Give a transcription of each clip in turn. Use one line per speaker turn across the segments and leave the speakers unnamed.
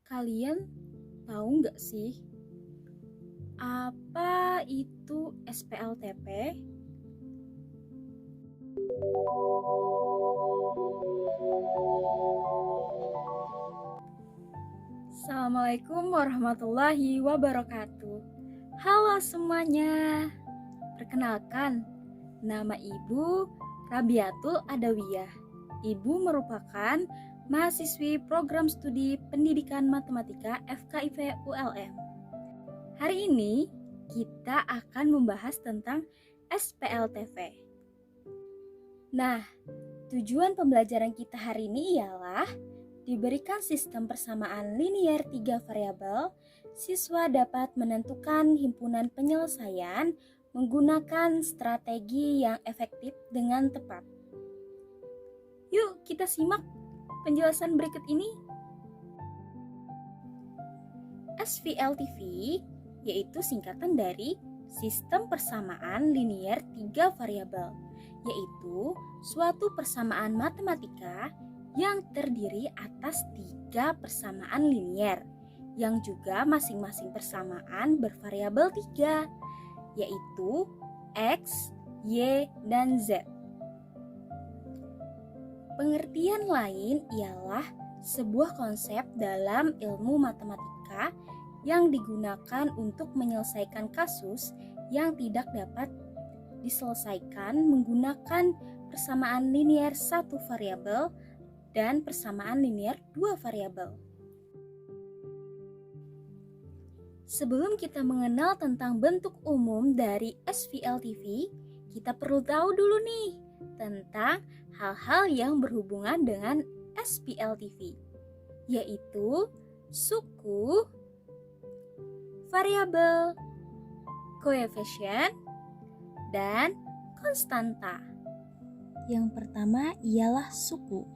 Kalian tahu nggak sih apa itu SPLTP? Assalamualaikum warahmatullahi wabarakatuh. Halo semuanya. Perkenalkan, nama Ibu Rabiatul Adawiyah. Ibu merupakan mahasiswi program studi pendidikan matematika FKIP ULM. Hari ini kita akan membahas tentang SPLTP. Nah, tujuan pembelajaran kita hari ini ialah diberikan sistem persamaan linier 3 variabel, siswa dapat menentukan himpunan penyelesaian menggunakan strategi yang efektif dengan tepat. Yuk kita simak penjelasan berikut ini. SPLTP yaitu singkatan dari sistem persamaan linier 3 variabel, yaitu suatu persamaan matematika yang terdiri atas 3 persamaan linier, yang juga masing-masing persamaan bervariabel 3, yaitu X, Y, dan Z. Pengertian lain ialah sebuah konsep dalam ilmu matematika yang digunakan untuk menyelesaikan kasus yang tidak dapat diselesaikan menggunakan persamaan linier 1 variabel dan persamaan linier 2 variabel. Sebelum kita mengenal tentang bentuk umum dari SPLTP, kita perlu tahu dulu nih tentang hal-hal yang berhubungan dengan SPLTP, yaitu suku, variabel, koefisien, dan konstanta.
Yang pertama ialah suku,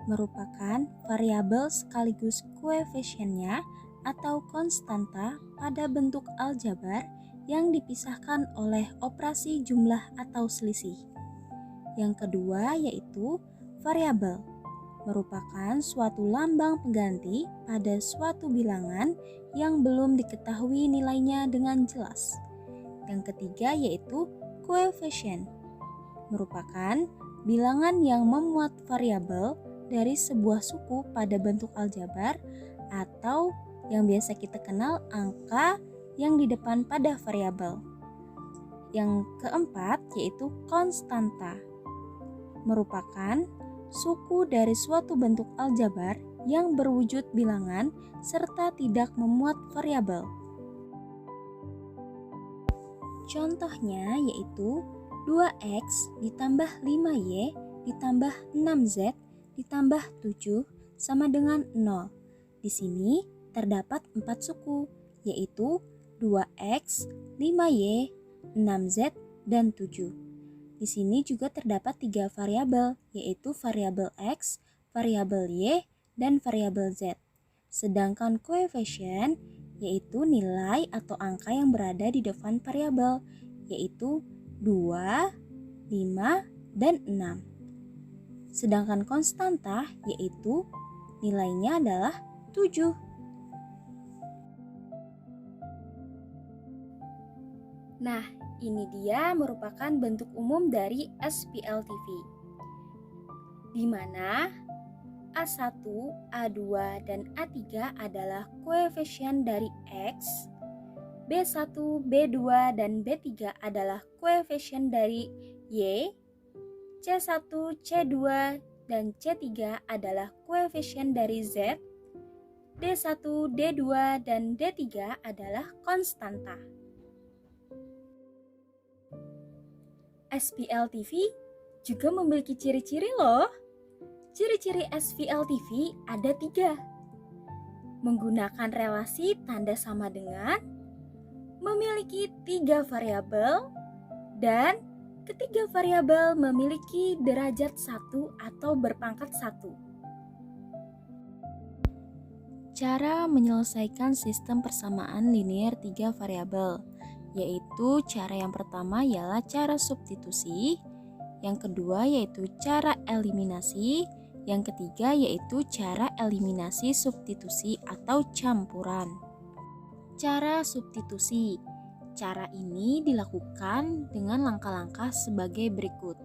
merupakan variabel sekaligus koefisiennya atau konstanta pada bentuk aljabar yang dipisahkan oleh operasi jumlah atau selisih. Yang kedua yaitu variabel, merupakan suatu lambang pengganti pada suatu bilangan yang belum diketahui nilainya dengan jelas. Yang ketiga yaitu koefisien, merupakan bilangan yang memuat variabel dari sebuah suku pada bentuk aljabar atau yang biasa kita kenal angka yang di depan pada variabel. Yang keempat yaitu konstanta, merupakan suku dari suatu bentuk aljabar yang berwujud bilangan serta tidak memuat variabel. Contohnya yaitu 2x ditambah 5y ditambah 6z ditambah 7 sama dengan 0. Di sini terdapat 4 suku, yaitu 2x, 5y, 6z, dan 7. Di sini juga terdapat 3 variabel, yaitu variabel x, variabel y, dan variabel z. Sedangkan koefisien yaitu nilai atau angka yang berada di depan variabel, yaitu 2, 5, dan 6. Sedangkan konstanta yaitu nilainya adalah 7.
Nah, ini dia merupakan bentuk umum dari SPLTP, di mana A1, A2, dan A3 adalah koefisien dari X, B1, B2, dan B3 adalah koefisien dari Y, C1, C2, dan C3 adalah koefisien dari Z, D1, D2, dan D3 adalah konstanta. SPLTP juga memiliki ciri-ciri loh. Ciri-ciri SPLTP ada 3. Menggunakan relasi tanda sama dengan, memiliki 3 variabel, dan ketiga variabel memiliki derajat 1 atau berpangkat 1.
Cara menyelesaikan sistem persamaan linier 3 variabel, yaitu cara yang pertama ialah cara substitusi, yang kedua yaitu cara eliminasi, Yang ketiga yaitu cara eliminasi substitusi atau campuran. Cara substitusi. Cara ini dilakukan dengan langkah-langkah sebagai berikut.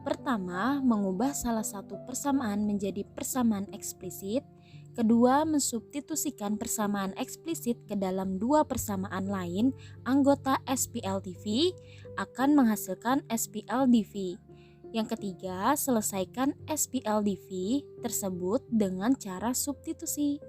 Pertama, mengubah salah satu persamaan menjadi persamaan eksplisit. Kedua, mensubstitusikan persamaan eksplisit ke dalam dua persamaan lain anggota SPLTV akan menghasilkan SPLDV. Yang ketiga, selesaikan SPLDV tersebut dengan cara substitusi.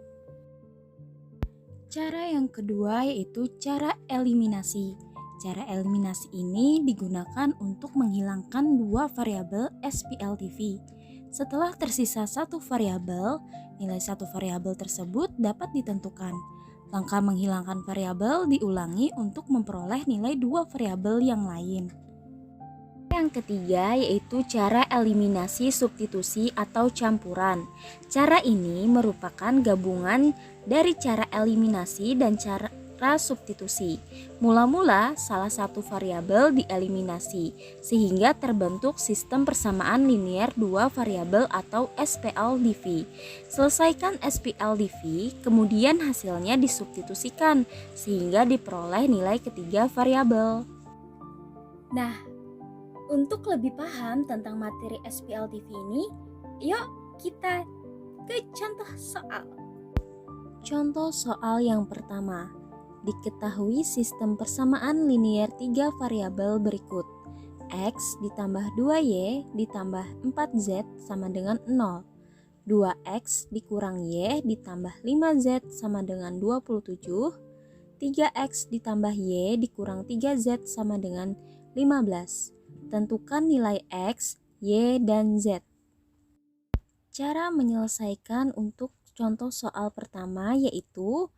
Cara yang kedua yaitu cara eliminasi. Cara eliminasi ini digunakan untuk menghilangkan dua variabel SPLTV. Setelah tersisa satu variabel, nilai satu variabel tersebut dapat ditentukan. Langkah menghilangkan variabel diulangi untuk memperoleh nilai dua variabel yang lain. Yang ketiga yaitu cara eliminasi substitusi atau campuran. Cara ini merupakan gabungan dari cara eliminasi dan cara substitusi. Mula-mula salah satu variabel dieliminasi sehingga terbentuk sistem persamaan linear dua variabel atau SPLDV. Selesaikan SPLDV, kemudian hasilnya disubstitusikan sehingga diperoleh nilai ketiga variabel.
Nah, untuk lebih paham tentang materi SPLTV ini, yuk kita ke contoh soal.
Contoh soal yang pertama. Diketahui sistem persamaan linear 3 variabel berikut. X ditambah 2Y ditambah 4Z sama dengan 0. 2X dikurang Y ditambah 5Z sama dengan 27. 3X ditambah Y dikurang 3Z sama dengan 15. Tentukan nilai X, Y, dan Z. Cara menyelesaikan untuk contoh soal pertama yaitu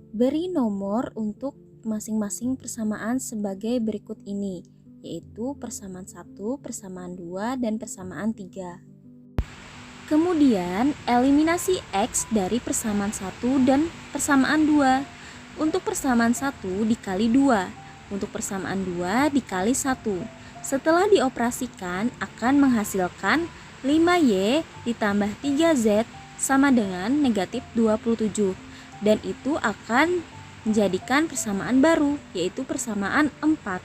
beri nomor untuk masing-masing persamaan sebagai berikut ini, yaitu persamaan 1, persamaan 2, dan persamaan 3. Kemudian, eliminasi X dari persamaan 1 dan persamaan 2. Untuk persamaan 1 dikali 2, untuk persamaan 2 dikali 1. Setelah dioperasikan akan menghasilkan 5Y ditambah 3Z sama dengan negatif 27 dan itu akan menjadikan persamaan baru yaitu persamaan 4.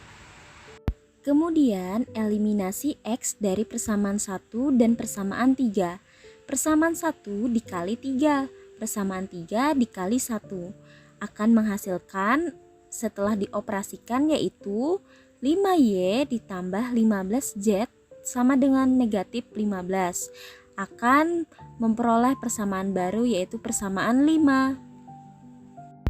Kemudian eliminasi X dari persamaan 1 dan persamaan 3. Persamaan 1 dikali 3, persamaan 3 dikali 1 akan menghasilkan setelah dioperasikan yaitu 5Y ditambah 15Z sama dengan negatif 15 akan memperoleh persamaan baru yaitu persamaan 5.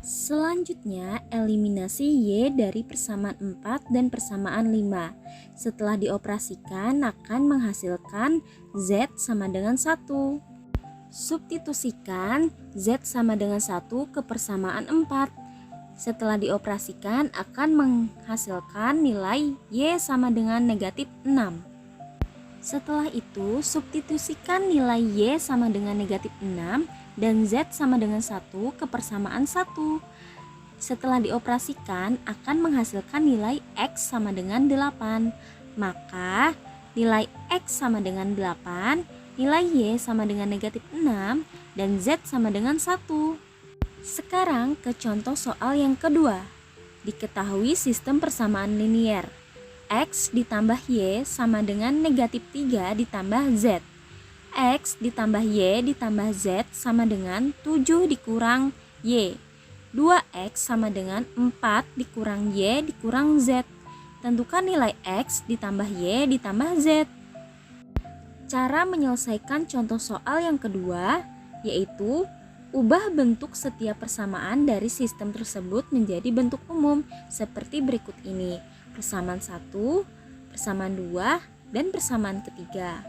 Selanjutnya eliminasi Y dari persamaan 4 dan persamaan 5. Setelah dioperasikan akan menghasilkan Z sama dengan 1. Substitusikan Z sama dengan 1 ke persamaan 4. Setelah dioperasikan akan menghasilkan nilai Y sama dengan negatif 6. Setelah itu substitusikan nilai Y sama dengan negatif 6 dan Z sama dengan 1 ke persamaan 1. Setelah dioperasikan akan menghasilkan nilai X sama dengan 8. Maka nilai X sama dengan 8, nilai Y sama dengan negatif 6, dan Z sama dengan 1. Sekarang ke contoh soal yang kedua. Diketahui sistem persamaan linear. X ditambah Y sama dengan negatif 3 ditambah Z. X ditambah Y ditambah Z sama dengan 7 dikurang Y. 2X sama dengan 4 dikurang Y dikurang Z. Tentukan nilai X ditambah Y ditambah Z. Cara menyelesaikan contoh soal yang kedua yaitu ubah bentuk setiap persamaan dari sistem tersebut menjadi bentuk umum seperti berikut ini. Persamaan 1, persamaan 2, dan persamaan ketiga.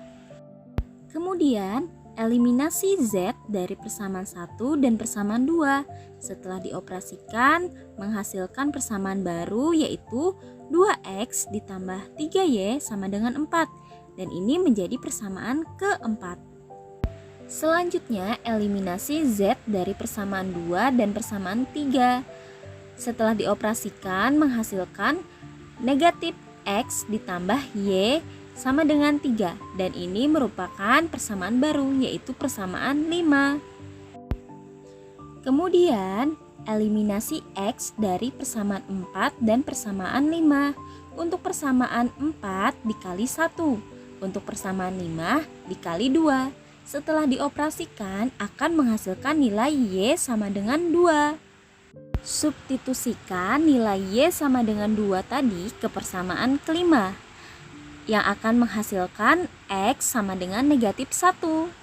Kemudian, eliminasi Z dari persamaan 1 dan persamaan 2. Setelah dioperasikan, menghasilkan persamaan baru yaitu 2X ditambah 3Y sama dengan 4. Dan ini menjadi persamaan keempat. Selanjutnya, eliminasi Z dari persamaan 2 dan persamaan 3. Setelah dioperasikan, menghasilkan negatif X ditambah Y sama dengan 3 dan ini merupakan persamaan baru yaitu persamaan 5. Kemudian eliminasi X dari persamaan 4 dan persamaan 5. Untuk persamaan 4 dikali 1, untuk persamaan 5 dikali 2. Setelah dioperasikan akan menghasilkan nilai Y sama dengan 2. Substitusikan nilai Y sama dengan 2 tadi ke persamaan kelima, yang akan menghasilkan X sama dengan negatif 1.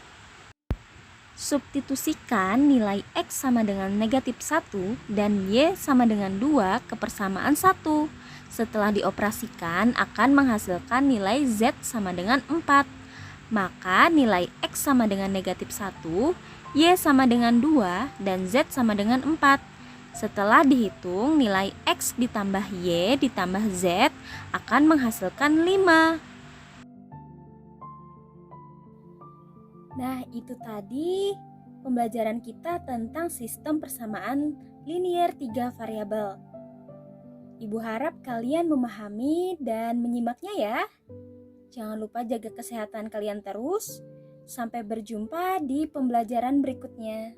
Substitusikan nilai X sama dengan negatif 1 dan Y sama dengan 2 ke persamaan 1. Setelah dioperasikan akan menghasilkan nilai Z sama dengan 4. Maka nilai X sama dengan negatif 1, Y sama dengan 2, dan Z sama dengan 4. Setelah dihitung, nilai X ditambah Y ditambah Z akan menghasilkan 5.
Nah, itu tadi pembelajaran kita tentang sistem persamaan linier 3 variabel. Ibu harap kalian memahami dan menyimaknya ya. Jangan lupa jaga kesehatan kalian terus. Sampai berjumpa di pembelajaran berikutnya.